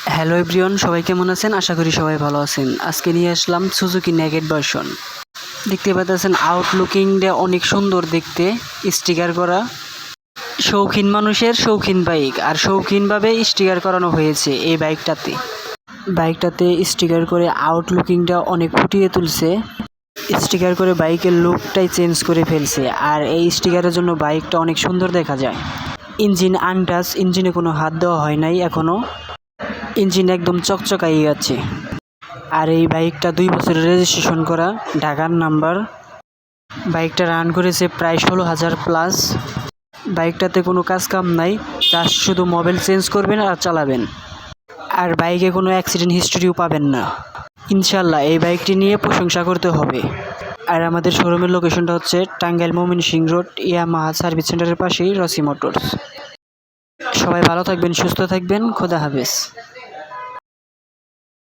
Hello everyone, সবাই কেমন আছেন? আশা করি সবাই ভালো আছেন। আজকে নিয়ে আসলাম সুজুকি নেগেট ভার্সন। দেখতে পাচ্ছেন আউটলুকিংটা অনেক সুন্দর দেখতে, স্টিকার করা। শৌখিন মানুষের শৌখিন বাইক, আর শৌখিনভাবে স্টিকার করানো হয়েছে এই বাইকটাতে স্টিকার করে আউটলুকিংটা অনেক ফুটিয়ে তুলছে। স্টিকার করে বাইকের লুকটাই চেঞ্জ করে ফেলছে, আর এই স্টিকারের জন্য বাইকটা অনেক সুন্দর দেখা যায়। ইঞ্জিন আনটাচ, ইঞ্জিনে কোনো হাত দেওয়া হয় নাই এখনও। ইঞ্জিন একদম চকচকাই আছে। আর এই বাইকটা 2 বছরের রেজিস্ট্রেশন করা, ঢাকার নাম্বার। বাইকটা রান করেছে প্রায় 16,000 প্লাস। বাইকটাতে কোনো কাজ কাম নাই, জাস্ট শুধু মোবিল চেঞ্জ করবেন আর চালাবেন। আর বাইকে কোনো অ্যাক্সিডেন্ট হিস্ট্রিও পাবেন না। ইনশাল্লাহ এই বাইকটি নিয়ে প্রশংসা করতে হবে। আর আমাদের শোরুমের লোকেশনটা হচ্ছে Tangail Mymensingh road, Yamaha service সেন্টারের পাশেই রসি মোটরস। সবাই ভালো থাকবেন, সুস্থ থাকবেন, খোদা হাফেজ।